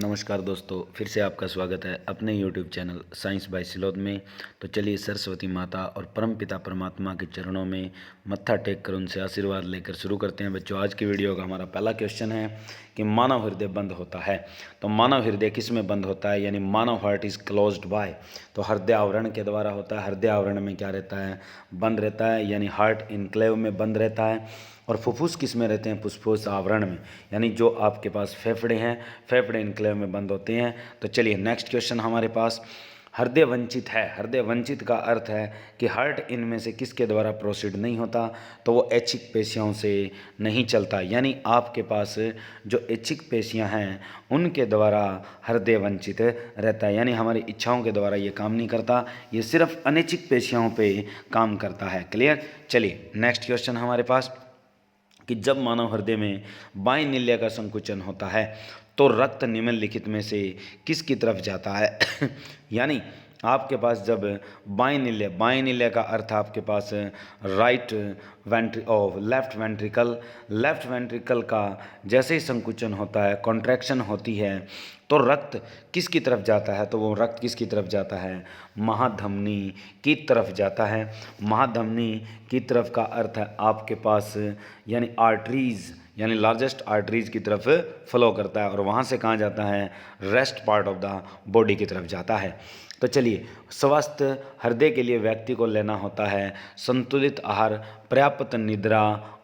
नमस्कार दोस्तों, फिर से आपका स्वागत है अपने YouTube चैनल साइंस बाय सिलोद में। तो चलिए सरस्वती माता और परमपिता परमात्मा के चरणों में मत्था टेक कर उनसे आशीर्वाद लेकर शुरू करते हैं। बच्चों, आज की वीडियो का हमारा पहला क्वेश्चन है कि मानव हृदय बंद होता है। तो मानव हृदय किस में बंद होता है, यानी मानव हार्ट इज़ क्लोज्ड बाय। तो हृदय आवरण के द्वारा होता है। हृदय आवरण में क्या रहता है? बंद रहता है, यानी हार्ट इनक्लेव में बंद रहता है। और फुफ्फुस किस में रहते हैं? फुफ्फुस आवरण में, यानी जो आपके पास फेफड़े हैं, फेफड़े इनक्लेव में बंद होते हैं। तो चलिए नेक्स्ट क्वेश्चन हमारे पास, हृदय वंचित है। हृदय वंचित का अर्थ है कि हार्ट इनमें से किसके द्वारा प्रोसीड नहीं होता? तो वो ऐच्छिक पेशियों से नहीं चलता, यानी आपके पास जो ऐच्छिक पेशियां हैं उनके द्वारा हृदय वंचित रहता है, यानी हमारी इच्छाओं के द्वारा ये काम नहीं करता, ये सिर्फ अनैच्छिक पेशियों पे काम करता है। क्लियर? चलिए नेक्स्ट क्वेश्चन हमारे पास कि जब मानव हृदय में बाएं नील्या का संकुचन होता है तो रक्त निम्नलिखित में से किसकी तरफ जाता है? यानी आपके पास जब बाएं नील्या का अर्थ आपके पास राइट लेफ्ट वेंट्रिकल का जैसे ही संकुचन होता है, कॉन्ट्रैक्शन होती है, तो रक्त किसकी तरफ जाता है? तो वो रक्त किसकी तरफ जाता है? महाधमनी की तरफ जाता है। महाधमनी की तरफ का अर्थ है आपके पास यानी आर्टरीज, यानी लार्जेस्ट आर्टरीज की तरफ फ्लो करता है, और वहाँ से कहाँ जाता है? Rest part of the body की तरफ जाता है। तो चलिए, स्वस्थ हृदय के लिए व्यक्ति को लेना होता है संतुलित आहार, पर्याप्त निद्रा,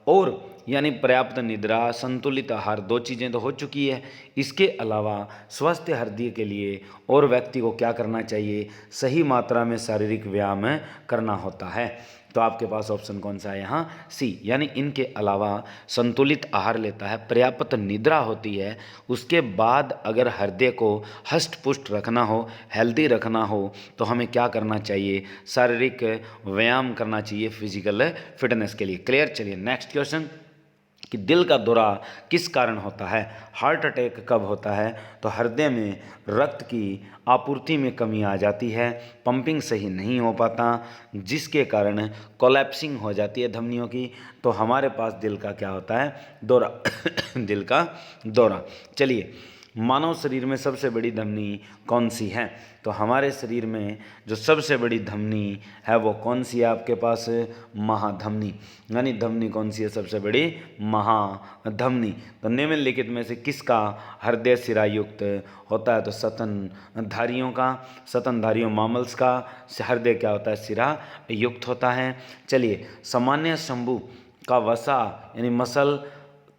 और यानी पर्याप्त निद्रा, संतुलित आहार, दो चीज़ें तो हो चुकी है। इसके अलावा स्वस्थ हृदय के लिए और व्यक्ति को क्या करना चाहिए? सही मात्रा में शारीरिक व्यायाम करना होता है। तो आपके पास ऑप्शन कौन सा है यहाँ? सी, यानी इनके अलावा संतुलित आहार लेता है, पर्याप्त निद्रा होती है, उसके बाद अगर हृदय को हष्ट पुष्ट रखना हो, हेल्दी रखना हो, तो हमें क्या करना चाहिए? शारीरिक व्यायाम करना चाहिए फिजिकल फिटनेस के लिए। क्लियर? चलिए नेक्स्ट क्वेश्चन कि दिल का दौरा किस कारण होता है? हार्ट अटैक कब होता है? तो हृदय में रक्त की आपूर्ति में कमी आ जाती है, पंपिंग सही नहीं हो पाता, जिसके कारण कोलैप्सिंग हो जाती है धमनियों की। तो हमारे पास दिल का क्या होता है? दौरा। दिल का दौरा। चलिए, मानव शरीर में सबसे बड़ी धमनी कौन सी है? तो हमारे शरीर में जो सबसे बड़ी धमनी है वो कौन सी है आपके पास? महाधमनी। यानी धमनी कौन सी है सबसे बड़ी? महाधमनी। तो निम्नलिखित में से किसका हृदय सिरा युक्त होता है? तो स्तनधारियों का, स्तनधारियों मामल्स का हृदय क्या होता है? सिरा युक्त होता है। चलिए, सामान्य शंभु का वसा यानी मसल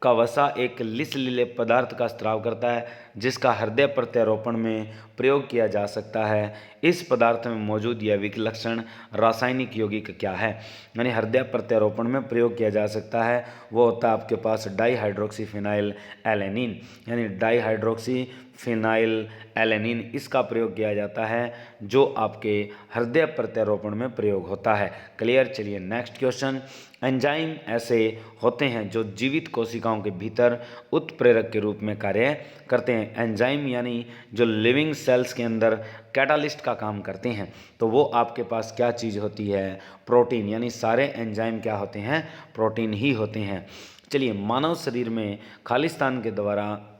का वसा एक लिसलीले पदार्थ का स्त्राव करता है, जिसका हृदय प्रत्यारोपण में प्रयोग किया जा सकता है। इस पदार्थ में मौजूद यह विलक्षण रासायनिक यौगिक क्या है? यानी हृदय प्रत्यारोपण में प्रयोग किया जा सकता है, वो होता है आपके पास डाईहाइड्रोक्सीफिनाइल एलेनिन, यानी डाईहाइड्रोक्सीफिनाइल एलेनिन, इसका प्रयोग किया जाता है जो आपके हृदय प्रत्यारोपण में प्रयोग होता है। क्लियर? चलिए नेक्स्ट क्वेश्चन, एंजाइम ऐसे होते हैं जो जीवित कोशिकाओं के भीतर उत्प्रेरक के रूप में कार्य करते हैं। एंजाइम यानी जो लिविंग सेल्स के अंदर कैटालिस्ट का काम करते हैं, तो वो आपके पास क्या चीज़ होती है? प्रोटीन, यानी सारे एंजाइम क्या होते हैं? प्रोटीन ही होते हैं। चलिए, मानव शरीर में खालिस्तान के द्वारा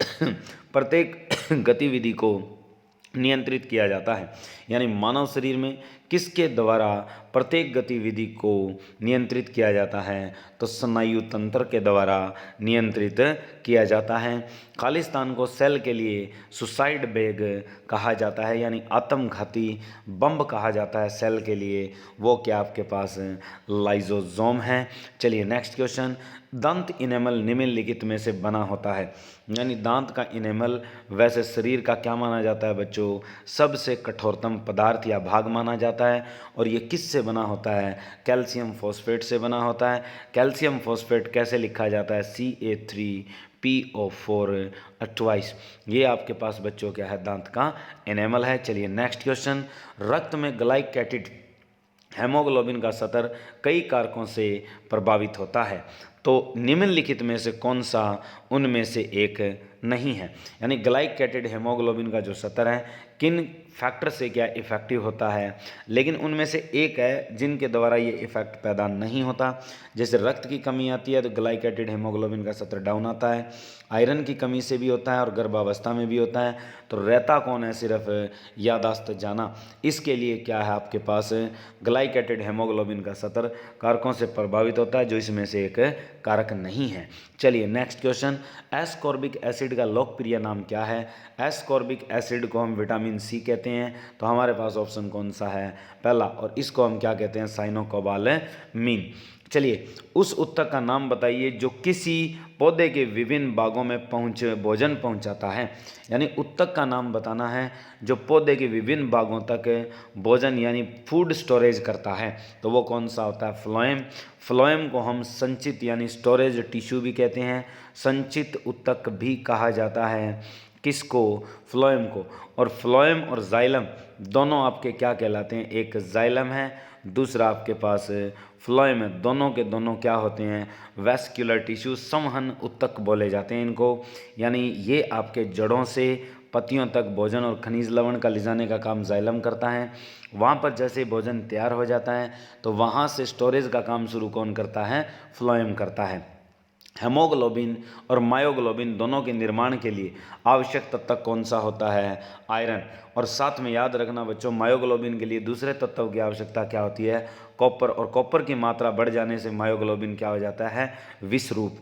प्रत्येक गतिविधि को नियंत्रित किया जाता है, यानी मानव शरीर में किसके द्वारा प्रत्येक गतिविधि को नियंत्रित किया जाता है? तो स्नायु तंत्र के द्वारा नियंत्रित किया जाता है। खालिस्तान को सेल के लिए सुसाइड बैग कहा जाता है, यानी आत्मघाती बम कहा जाता है सेल के लिए, वो क्या आपके पास? लाइजोसोम है। चलिए नेक्स्ट क्वेश्चन, दंत इनेमल निम्नलिखित में से बना होता है, यानी दांत का इनेमल वैसे शरीर का क्या माना जाता है बच्चों? सबसे कठोरतम पदार्थ या भाग माना जाता है, और ये किस से बना होता है? कैल्शियम फॉस्फेट से बना होता है। कैल्शियम फॉस्फेट कैसे लिखा जाता है? CA3PO4 twice. ये आपके पास बच्चों क्या है? दांत का इनेमल है। चलिए नेक्स्ट क्वेश्चन, रक्त में ग्लाइकेटेड हेमोग्लोबिन का स्तर कई कारकों से प्रभावित होता है, तो निम्नलिखित में से कौन सा उनमें से एक नहीं है। यानी ग्लाइकेटेड हेमोग्लोबिन का जो स्तर है किन फैक्टर से क्या इफेक्टिव होता है, लेकिन उनमें से एक है जिनके द्वारा ये इफेक्ट पैदा नहीं होता। जैसे रक्त की कमी आती है तो ग्लाइकेटेड हेमोग्लोबिन का स्तर डाउन आता है, आयरन की कमी से भी होता है और गर्भावस्था में भी होता है। तो रहता कौन है, सिर्फ यादाश्त जाना। इसके लिए क्या है आपके पास, ग्लाइकेटेड हेमोग्लोबिन का स्तर कारकों से प्रभावित होता है जो इसमें से एक कारक नहीं है। चलिए नेक्स्ट क्वेश्चन, एस्कॉर्बिक एसिड का लोकप्रिय नाम क्या है। एस्कॉर्बिक एसिड को हम विटामिन सी कहते हैं, तो हमारे पास ऑप्शन कौन सा है, पहला, और इसको हम क्या कहते हैं, साइनोकोबालामीन। चलिए उस उत्तक का नाम बताइए जो किसी पौधे के विभिन्न भागों में भोजन पहुंचाता है। यानी उत्तक का नाम बताना है जो पौधे के विभिन्न भागों तक भोजन यानी फूड स्टोरेज करता है, तो वो कौन सा होता है, फ्लोएम। फ्लोएम को हम संचित यानी स्टोरेज टिश्यू भी कहते हैं, संचित उत्तक भी कहा जाता है। किसको, फ्लोएम को। और फ्लोएम और जाइलम दोनों आपके क्या कहलाते हैं, एक जाइलम है, दूसरा आपके पास फ्लोएम है। दोनों के दोनों क्या होते हैं, वैस्कुलर टिश्यू, संवहन उत्तक बोले जाते हैं इनको। यानी ये आपके जड़ों से पत्तियों तक भोजन और खनिज लवण का ले जाने का काम जाइलम करता है। वहाँ पर जैसे भोजन तैयार हो जाता है तो वहाँ से स्टोरेज का काम शुरू कौन करता है, फ्लोएम करता है। हेमोग्लोबिन और मायोग्लोबिन दोनों के निर्माण के लिए आवश्यक तत्व कौन सा होता है, आयरन। और साथ में याद रखना बच्चों, मायोग्लोबिन के लिए दूसरे तत्व की आवश्यकता क्या होती है, कॉपर। और कॉपर की मात्रा बढ़ जाने से मायोग्लोबिन क्या हो जाता है, विष रूप।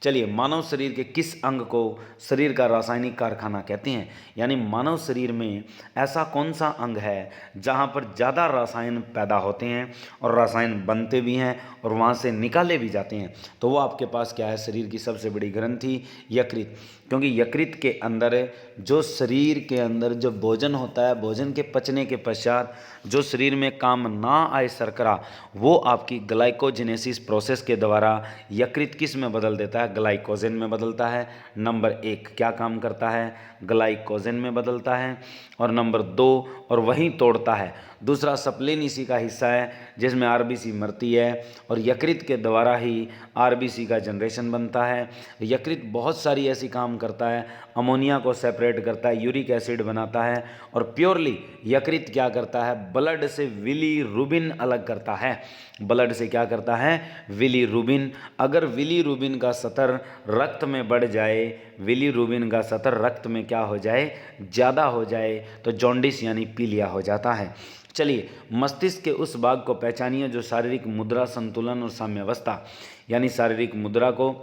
चलिए मानव शरीर के किस अंग को शरीर का रासायनिक कारखाना कहते हैं। यानी मानव शरीर में ऐसा कौन सा अंग है जहाँ पर ज़्यादा रसायन पैदा होते हैं और रसायन बनते भी हैं और वहाँ से निकाले भी जाते हैं, तो वो आपके पास क्या है, शरीर की सबसे बड़ी ग्रंथि यकृत। क्योंकि यकृत के अंदर जो शरीर के अंदर जो भोजन होता है, भोजन के पचने के पश्चात जो शरीर में काम ना आए शर्करा, वो आपकी ग्लाइकोजेनेसिस प्रोसेस के द्वारा यकृत किस में बदल देता है, ग्लाइकोजन में बदलता है। नंबर एक क्या काम करता है, ग्लाइकोजन में बदलता है। और नंबर दो, और वहीं तोड़ता है। दूसरा सप्लीन इसी का हिस्सा है जिसमें आरबीसी मरती है और यकृत के द्वारा ही आरबीसी का जनरेशन बनता है। यकृत बहुत सारी ऐसी काम करता है, अमोनिया को सेपरेट करता है, यूरिक एसिड बनाता है, और प्योरली यकृत क्या करता है, ब्लड से बिलीरुबिन अलग करता है। ब्लड से क्या करता है, बिलीरुबिन। अगर बिलीरुबिन का स्तर रक्त में बढ़ जाए, बिलीरुबिन का स्तर रक्त में क्या हो जाए, ज़्यादा हो जाए, तो जॉन्डिस यानी पीलिया हो जाता है। चलिए मस्तिष्क के उस भाग को पहचानिए जो शारीरिक मुद्रा, संतुलन और साम्यावस्था यानी शारीरिक मुद्रा को,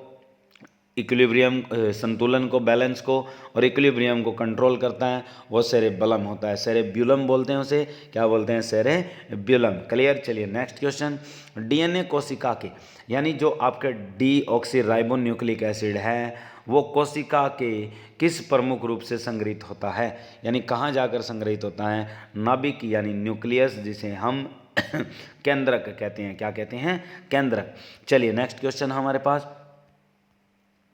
इक्विलिब्रियम, संतुलन को, बैलेंस को और इक्विलिब्रियम को कंट्रोल करता है, वो सेरेबेलम होता है। सेरेब्यूलम बोलते हैं उसे, क्या बोलते हैं, सेरेब्यूलम। क्लियर। चलिए नेक्स्ट क्वेश्चन, डीएनए कोशिका के यानी जो आपके डीऑक्सी न्यूक्लिक एसिड है वो कोशिका के किस प्रमुख रूप से संग्रहित होता है। यानी कहाँ जाकर संग्रहित होता है, नाभिक यानी न्यूक्लियस, जिसे हम केंद्रक कहते हैं। क्या कहते हैं, केंद्रक। चलिए नेक्स्ट क्वेश्चन हमारे पास,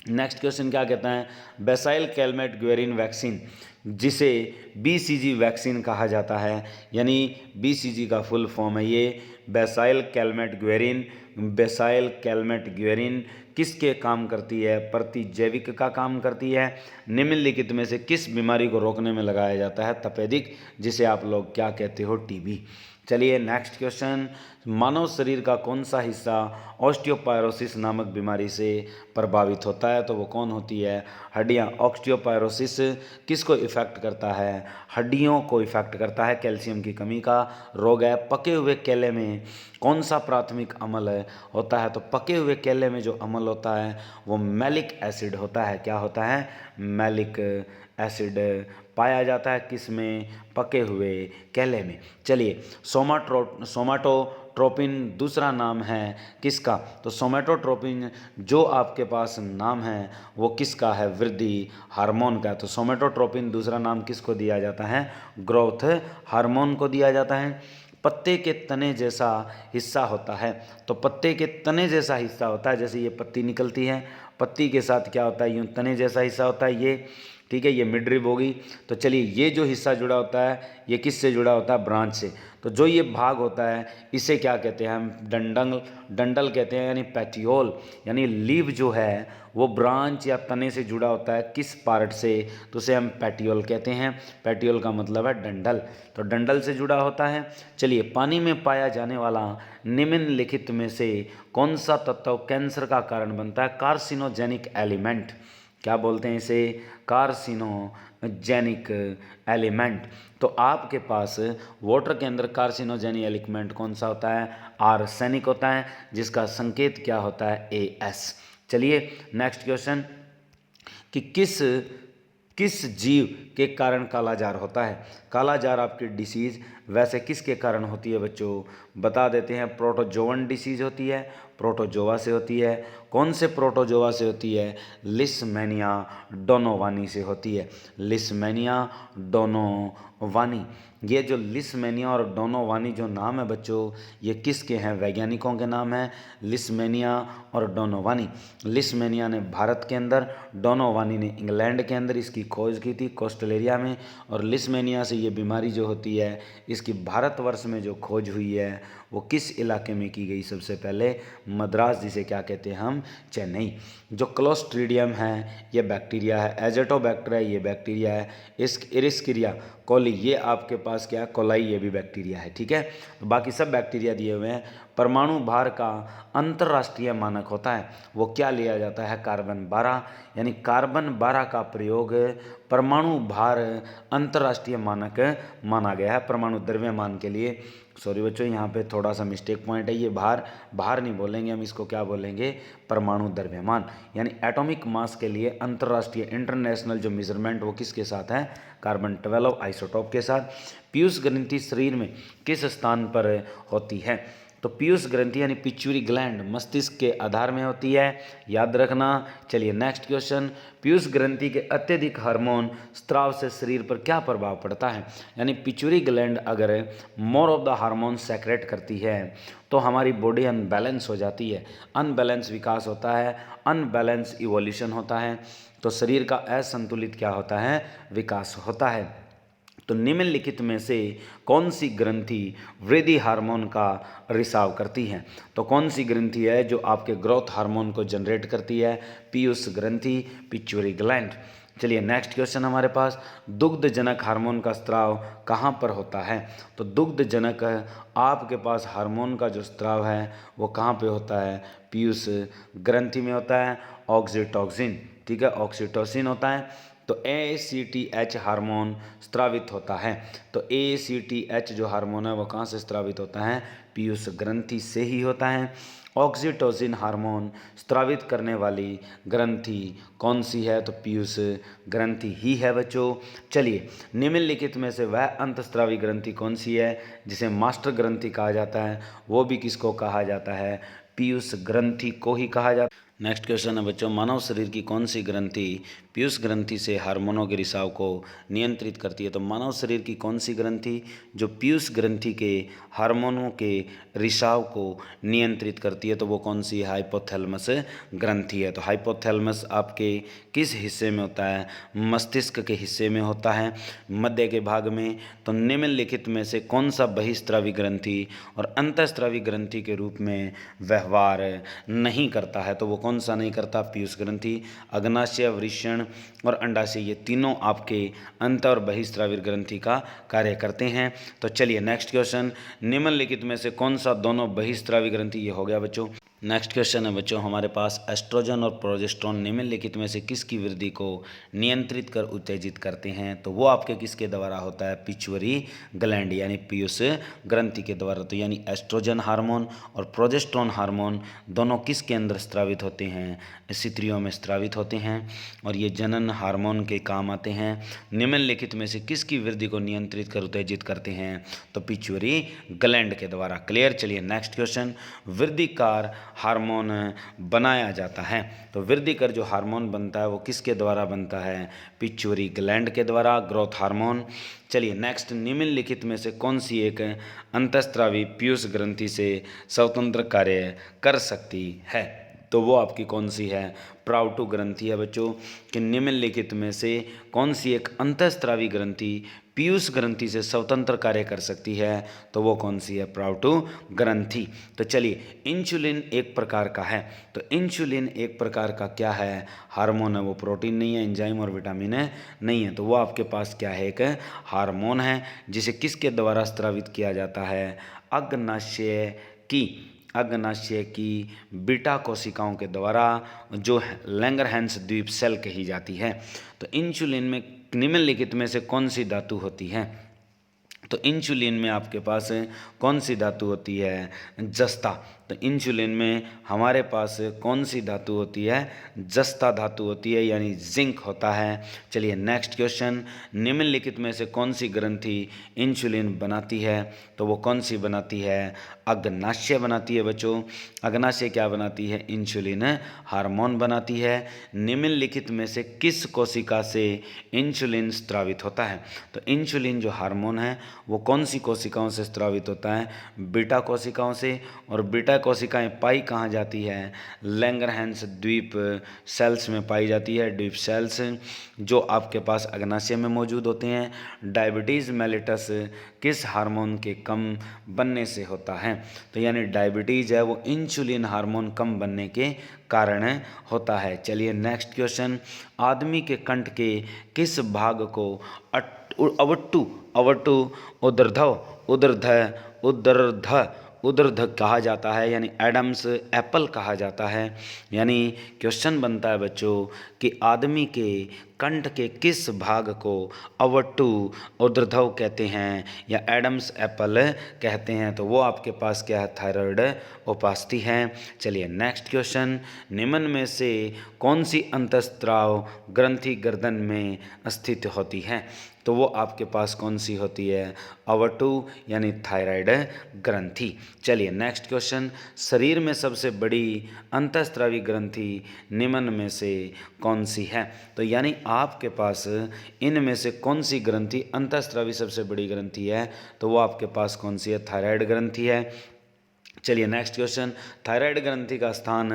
नेक्स्ट क्वेश्चन क्या कहता है, बेसाइल कैलमेट ग्वेरिन वैक्सीन जिसे बीसीजी वैक्सीन कहा जाता है। यानी बीसीजी का फुल फॉर्म है ये, बेसाइल कैलमेट ग्वेरिन। बेसाइल कैलमेट ग्वेरिन किसके काम करती है, प्रतिजैविक का काम करती है। निम्नलिखित में से किस बीमारी को रोकने में लगाया जाता है, तपेदिक, जिसे आप लोग क्या कहते हो, टीबी। चलिए नेक्स्ट क्वेश्चन, मानव शरीर का कौन सा हिस्सा ऑस्टियोपायरोसिस नामक बीमारी से प्रभावित होता है, तो वो कौन होती है, हड्डियाँ। ऑस्टियोपायरोसिस किसको इफेक्ट करता है, हड्डियों को इफेक्ट करता है। कैल्शियम की कमी का रोग है। पके हुए केले में कौन सा प्राथमिक अम्ल होता है, तो पके हुए केले में जो अम्ल होता है वो मैलिक एसिड होता है। क्या होता है, मैलिक एसिड पाया जाता है किस में, पके हुए केले में। चलिए सोमाटोट्रोपिन दूसरा नाम है किसका, तो सोमेटोट्रोपिन जो आपके पास नाम है वो किसका है, वृद्धि हार्मोन का। तो सोमेटोट्रोपिन दूसरा नाम किसको दिया जाता है, ग्रोथ हार्मोन को दिया जाता है। पत्ते के तने जैसा हिस्सा होता है, तो पत्ते के तने जैसा हिस्सा होता है, जैसे ये पत्ती निकलती है, पत्ती के साथ क्या होता है, यूँ तने जैसा हिस्सा होता है ये। ठीक है, ये मिडरिब होगी। तो चलिए, ये जो हिस्सा जुड़ा होता है ये किससे जुड़ा होता है? ब्रांच से। तो जो ये भाग होता है इसे क्या कहते हैं? हम डंडल डंडल कहते हैं, यानी पैटियोल, यानी लीव जो है वो ब्रांच या तने से जुड़ा होता है किस पार्ट से? तो उसे हम पैटियोल कहते हैं। पैटियोल का मतलब है डंडल, तो डंडल से जुड़ा होता है। चलिए, पानी में पाया जाने वाला निम्नलिखित में से कौन सा तत्व कैंसर का कारण बनता है? Carcinogenic element. क्या बोलते हैं इसे? Carcinogenic element. तो आपके पास वाटर के अंदर कार्सिनोजेनिक एलिमेंट कौन सा होता है? आर्सेनिक होता है, जिसका संकेत क्या होता है? AS। चलिए नेक्स्ट क्वेश्चन, कि किस जीव के कारण काला जार होता है? काला जार आपकी डिसीज वैसे किसके कारण होती है बच्चों? बता देते हैं, प्रोटोजोवन डिसीज होती है, प्रोटोजोआ से होती है। कौन से प्रोटोजोआ से होती है? लिस्मेनिया डोनोवानी से होती है। Leishmania donovani. ये जो लिस्मेनिया और डोनोवानी जो नाम है बच्चों, ये किसके हैं? वैज्ञानिकों के नाम हैं, लिस्मेनिया और डोनोवानी। लिस्मेनिया ने भारत के अंदर, डोनोवानी ने इंग्लैंड के अंदर इसकी खोज की थी कोस्टल में। और लिस्मेनिया से ये बीमारी जो होती है, इसकी भारतवर्ष में जो खोज हुई है वो किस इलाके में की गई? सबसे पहले मद्रास, जिसे क्या कहते हैं हम? चेन्नई। जो क्लोस्ट्रीडियम है ये बैक्टीरिया है, एजेटोबैक्टर है ये बैक्टीरिया है, इस इरिस्किरिया कोली ये आपके पास क्या है? कोलाई, ये भी बैक्टीरिया है। ठीक है, तो बाकी सब बैक्टीरिया दिए हुए हैं। परमाणु भार का अंतर्राष्ट्रीय मानक होता है, वो क्या लिया जाता है? कार्बन 12, यानी कार्बन 12 का प्रयोग परमाणु भार अंतर्राष्ट्रीय मानक माना गया है परमाणु द्रव्यमान के लिए। सॉरी बच्चों, यहाँ पे थोड़ा सा मिस्टेक पॉइंट है, ये भार नहीं बोलेंगे हम, इसको क्या बोलेंगे? परमाणु द्रव्यमान। यानी एटॉमिक मास के लिए अंतर्राष्ट्रीय इंटरनेशनल जो मेजरमेंट वो किसके साथ है? कार्बन 12 आइसोटोप के साथ। पीयूष ग्रंथि शरीर में किस स्थान पर होती है? तो पीयूष ग्रंथि यानी पिट्यूटरी ग्लैंड मस्तिष्क के आधार में होती है, याद रखना। चलिए नेक्स्ट क्वेश्चन, पीयूष ग्रंथि के अत्यधिक हार्मोन स्त्राव से शरीर पर क्या प्रभाव पड़ता है? यानी पिट्यूटरी ग्लैंड अगर more of the hormone secret करती है तो हमारी बॉडी अनबैलेंस हो जाती है, अनबैलेंस विकास होता है, अनबैलेंस इवोल्यूशन होता है, तो शरीर का असंतुलित क्या होता है? विकास होता है। तो निम्नलिखित में से कौन सी ग्रंथि वृद्धि हार्मोन का रिसाव करती है? तो कौन सी ग्रंथि है जो आपके ग्रोथ हार्मोन को जनरेट करती है? पीयूष ग्रंथि, पिट्यूटरी ग्लैंड। चलिए नेक्स्ट क्वेश्चन हमारे पास, दुग्धजनक हार्मोन का स्त्राव कहाँ पर होता है? तो दुग्धजनक आपके पास हार्मोन का जो स्त्राव है वो कहाँ पे होता है? पीयूष ग्रंथि में होता है, ऑक्सीटोसिन। ठीक है, ऑक्सीटोसिन होता है। तो ACTH हार्मोन स्त्रावित होता है। तो ACTH जो हार्मोन है वो कहाँ से स्त्रावित होता है? पीयूष ग्रंथि से ही होता है। ऑक्सीटोसिन हार्मोन स्त्रावित करने वाली ग्रंथि कौन सी है? तो पीयूष ग्रंथि ही है बच्चों। चलिए, निम्नलिखित में से वह अंतस्त्रावी ग्रंथि कौन सी है जिसे मास्टर ग्रंथि कहा जाता है? वो भी किसको कहा जाता है? पीयूष ग्रंथि को ही कहा जाता है। नेक्स्ट क्वेश्चन है बच्चों, मानव शरीर की कौन सी ग्रंथि पीयूष ग्रंथि से हार्मोनों के रिसाव को नियंत्रित करती है? तो मानव शरीर की कौन सी ग्रंथि जो पीयूष ग्रंथि के हार्मोनों के रिसाव को नियंत्रित करती है? तो वो कौन सी? हाइपोथैलेमस ग्रंथि है। तो हाइपोथैलेमस आपके किस हिस्से में होता है? मस्तिष्क के हिस्से में होता है, मध्य के भाग में। तो निम्नलिखित में से कौन सा बहिस्त्रावी ग्रंथि और अंतःस्त्रावी ग्रंथि के रूप में व्यवहार नहीं करता है? तो वो कौन सा नहीं करता? पीयूष ग्रंथि। अग्नाशय, वृषण और अंडाशय ये तीनों आपके अंत और बहिस्रावी ग्रंथि का कार्य करते हैं। तो चलिए नेक्स्ट क्वेश्चन, निम्नलिखित में से कौन सा दोनों बहिस्रावी ग्रंथि? ये हो गया बच्चों। नेक्स्ट क्वेश्चन है बच्चों हमारे पास, एस्ट्रोजन और प्रोजेस्टेरोन निम्नलिखित में से किसकी वृद्धि को नियंत्रित कर उत्तेजित करते हैं? तो वो आपके किसके द्वारा होता है? पिट्यूटरी ग्लैंड यानी पीयूष ग्रंथि के द्वारा। तो यानी एस्ट्रोजन हार्मोन और प्रोजेस्टेरोन हार्मोन दोनों किसके अंदर स्त्रावित होते हैं? स्त्रियों में स्त्रावित होते हैं और ये जनन हार्मोन के काम आते हैं। निम्नलिखित में से किसकी वृद्धि को नियंत्रित कर उत्तेजित करते हैं? तो पिट्यूटरी ग्लैंड के द्वारा। क्लियर। चलिए नेक्स्ट क्वेश्चन, वृद्धिकार हार्मोन बनाया जाता है। तो वृद्धिकर जो हार्मोन बनता है वो किसके द्वारा बनता है? पिट्यूटरी ग्लैंड के द्वारा, ग्रोथ हार्मोन। चलिए नेक्स्ट, निम्नलिखित में से कौन सी एक अंतःस्त्रावी पीयूष ग्रंथि से स्वतंत्र कार्य कर सकती है? तो वो आपकी कौन सी है, प्राउटू ग्रंथि है बच्चों। कि निम्नलिखित में से कौन सी एक अंतःस्रावी ग्रंथि पीयूष ग्रंथि से स्वतंत्र कार्य कर सकती है, तो वो कौन सी है, प्राउटू ग्रंथि। तो चलिए, इंसुलिन एक प्रकार का है, तो इंसुलिन एक प्रकार का क्या है, हार्मोन है, वो प्रोटीन नहीं है, एंजाइम और विटामिन है नहीं है, तो वो आपके पास क्या है, एक हार्मोन है, जिसे किसके द्वारा स्रावित किया जाता है, अग्नाशय की बीटा कोशिकाओं के द्वारा, जो लैंगरहैंस द्वीप सेल कही जाती है। तो इंसुलिन में निम्नलिखित में से कौन सी धातु होती है, तो इंसुलिन में आपके पास कौन सी धातु होती है, जस्ता। तो इंसुलिन में हमारे पास कौन सी धातु होती है, जस्ता धातु होती है, यानी जिंक होता है। चलिए नेक्स्ट क्वेश्चन, निम्नलिखित में से कौन सी ग्रंथि इंसुलिन बनाती है, तो वो कौन सी बनाती है, अग्नाशय बनाती है बच्चों। अग्नाशय क्या बनाती है, इंसुलिन हार्मोन बनाती है। निम्नलिखित में से किस कोशिका से इंसुलिन स्रावित होता है, तो इंसुलिन जो हार्मोन है वो कौन सी कोशिकाओं से स्रावित होता है, बीटा कोशिकाओं से। और बीटा कोशिकाएं पाई कहाँ जाती है, लैंगरहैंस द्वीप सेल्स में पाई जाती है, द्वीप सेल्स जो आपके पास अग्नाशय में मौजूद होते हैं। डायबिटीज़ मेलिटस किस हार्मोन के कम बनने से होता है, तो यानी डायबिटीज़ है वो इंसुलिन हार्मोन कम बनने के कारण होता है। चलिए नेक्स्ट क्वेश्चन, आदमी के कंठ के किस भाग को अवट्टु उदर्ध कहा जाता है, यानी एडम्स एप्पल कहा जाता है। यानी क्वेश्चन बनता है बच्चों कि आदमी के कंठ के किस भाग को अवट्टु उर्ध्व कहते हैं या एडम्स एप्पल कहते हैं, तो वो आपके पास क्या है, थायराइड उपास्थि है। चलिए नेक्स्ट क्वेश्चन, निम्न में से कौन सी अंतःस्राव ग्रंथि गर्दन में स्थित होती है, तो वो आपके पास कौन सी होती है, अवट्टु यानी थायराइड ग्रंथि। चलिए नेक्स्ट क्वेश्चन, शरीर में सबसे बड़ी अंतःस्रावी ग्रंथि निम्न में से कौन सी है, तो यानी आपके पास इनमें से कौन सी ग्रंथि अंतःस्रावी सबसे बड़ी ग्रंथि है, तो वो आपके पास कौन सी है, थायराइड ग्रंथि है। चलिए नेक्स्ट क्वेश्चन, थायराइड ग्रंथि का स्थान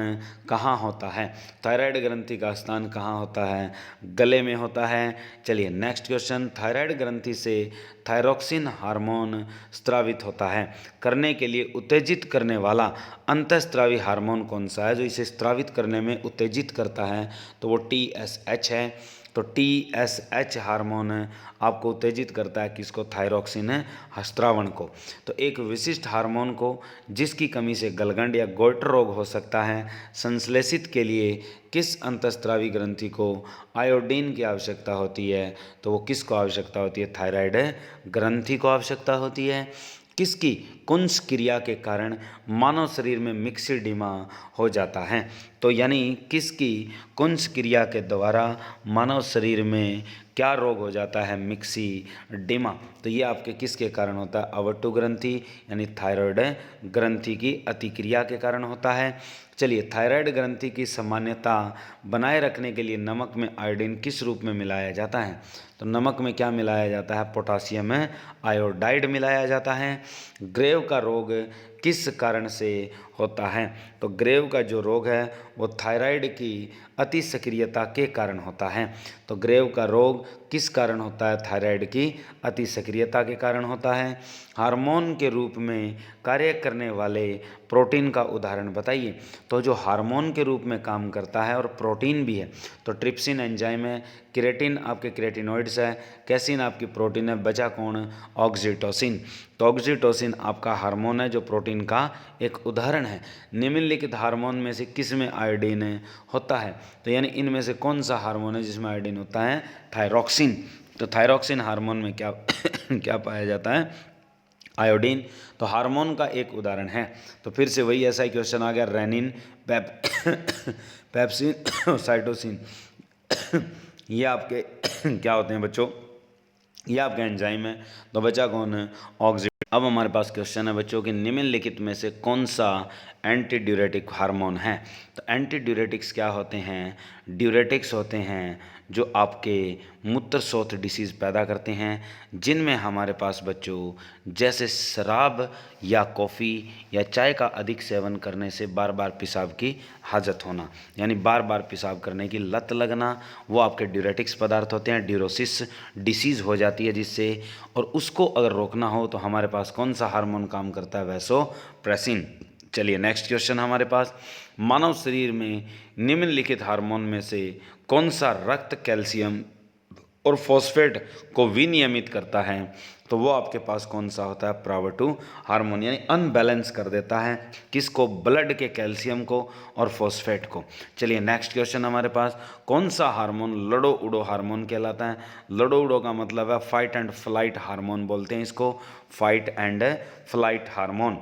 कहाँ होता है, थायराइड ग्रंथि का स्थान कहाँ होता है, गले में होता है। चलिए नेक्स्ट क्वेश्चन, थायराइड ग्रंथि से थायरोक्सिन हार्मोन स्रावित होता है करने के लिए उत्तेजित करने वाला अंतःस्रावी हार्मोन कौन सा है, जो इसे स्रावित करने में उत्तेजित करता है, तो वो TSH है। तो TSH हार्मोन आपको उत्तेजित करता है किसको, थायरोक्सिन स्रावण को। तो एक विशिष्ट हार्मोन को जिसकी कमी से गलगंड या गोइटर रोग हो सकता है, संश्लेषित के लिए किस अंतःस्रावी ग्रंथि को आयोडीन की आवश्यकता होती है, तो वो किसको आवश्यकता होती है, थायराइड ग्रंथि को आवश्यकता होती है। किसकी कुंज क्रिया के कारण मानव शरीर में मिक्सिडिमा हो जाता है, तो यानी किसकी कुंज क्रिया के द्वारा मानव शरीर में क्या रोग हो जाता है, मिक्सिडिमा। तो ये आपके किसके कारण होता है, अवट्टु ग्रंथि यानी थायराइड ग्रंथि की अतिक्रिया के कारण होता है। चलिए, थायराइड ग्रंथि की सामान्यता बनाए रखने के लिए नमक में आयोडीन किस रूप में मिलाया जाता है, तो नमक में क्या मिलाया जाता है, पोटासियम आयोडाइड मिलाया जाता है। ग्रेव का रोग किस कारण से होता है, तो ग्रेव का जो रोग है वो थायराइड की अति सक्रियता के कारण होता है। तो ग्रेव का रोग किस कारण होता है, थायराइड की अति सक्रियता के कारण होता है। हार्मोन के रूप में कार्य करने वाले प्रोटीन का उदाहरण बताइए, तो जो हार्मोन के रूप में काम करता है और प्रोटीन भी है, तो ट्रिप्सिन एंजाइम है, केराटिन आपके केराटिनॉइड्स है, कैसिन आपकी प्रोटीन है, बचा कौन, ऑक्सीटोसिन। तो ऑक्सीटोसिन आपका हार्मोन है जो प्रोटीन का एक उदाहरण है। निम्नलिखित हार्मोन में से किस में आयोडीन होता है, तो यानी इनमें से कौन सा हार्मोन है जिसमें आयोडीन होता है, थायरोक्सिन। तो थायरोक्सिन हार्मोन में क्या क्या पाया जाता है, आयोडीन। तो हार्मोन का एक उदाहरण है। तो फिर से वही ऐसा ही क्वेश्चन आ गया, रेनिन, पेप्सिन, साइटोसिन, ये आपके क्या होते हैं बच्चों, ये आपका एंजाइम है। तो बचा कौन है, ऑक्सीजन। अब हमारे पास क्वेश्चन है बच्चों कि निम्नलिखित में से कौन सा एंटी ड्यूरेटिक हार्मोन है। तो एंटी ड्यूरेटिक्स क्या होते हैं, ड्यूरेटिक्स होते हैं जो आपके मूत्रशोथ डिसीज़ पैदा करते हैं, जिनमें हमारे पास बच्चों जैसे शराब या कॉफ़ी या चाय का अधिक सेवन करने से बार बार पेशाब की हाजत होना, यानी बार बार पेशाब करने की लत लगना, वो आपके ड्यूरेटिक्स पदार्थ होते हैं, ड्यूरोसिस डिसीज़ हो जाती है जिससे। और उसको अगर रोकना हो तो हमारे पास कौन सा हार्मोन काम करता है? वैसोप्रेसिन। चलिए नेक्स्ट क्वेश्चन हमारे पास, मानव शरीर में निम्नलिखित हार्मोन में से कौन सा रक्त कैल्शियम और फॉस्फेट को विनियमित करता है? तो वो आपके पास कौन सा होता है? प्राइव2 हार्मोन, यानी अनबैलेंस कर देता है किसको? ब्लड के कैल्शियम को और फॉस्फेट को। चलिए नेक्स्ट क्वेश्चन हमारे पास, कौन सा हार्मोन लड़ो उड़ो हार्मोन कहलाता है? लड़ो उड़ो का मतलब है फाइट एंड फ्लाइट हार्मोन बोलते हैं इसको, फाइट एंड फ्लाइट हार्मोन।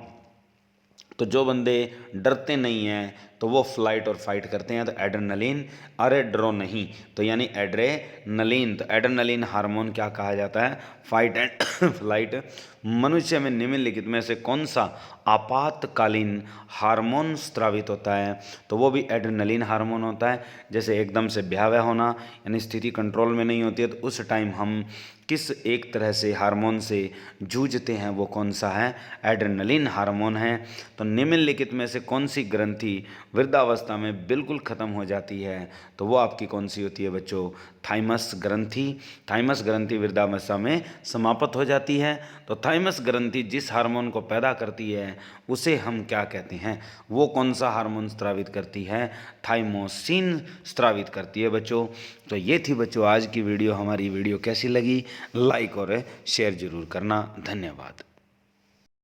तो जो बंदे डरते नहीं हैं तो वो फ्लाइट और फाइट करते हैं, तो एड्रेनलिन, अरे डरो नहीं, तो यानी एड्रेनलिन। तो एड्रेनलिन हार्मोन क्या कहा जाता है? Fight and flight. मनुष्य में निम्नलिखित में से कौन सा आपातकालीन हार्मोन स्रावित होता है? तो वो भी एड्रेनलिन हार्मोन होता है। जैसे एकदम से भयावह होना, यानी स्थिति कंट्रोल में नहीं होती है, तो उस टाइम हम किस एक तरह से हार्मोन से जूझते हैं, वो कौन सा है? एड्रेनलिन हार्मोन है। तो निम्नलिखित में से कौन सी ग्रंथि वृद्धावस्था में बिल्कुल ख़त्म हो जाती है? तो वो आपकी कौन सी होती है बच्चों? थाइमस ग्रंथि। थाइमस ग्रंथि वृद्धावस्था में समाप्त हो जाती है। तो थाइमस ग्रंथि जिस हार्मोन को पैदा करती है उसे हम क्या कहते हैं? वो कौन सा हार्मोन स्रावित करती है? थाइमोसिन स्रावित करती है बच्चों। तो ये थी बच्चों आज की वीडियो। हमारी वीडियो कैसी लगी? लाइक और शेयर जरूर करना। धन्यवाद।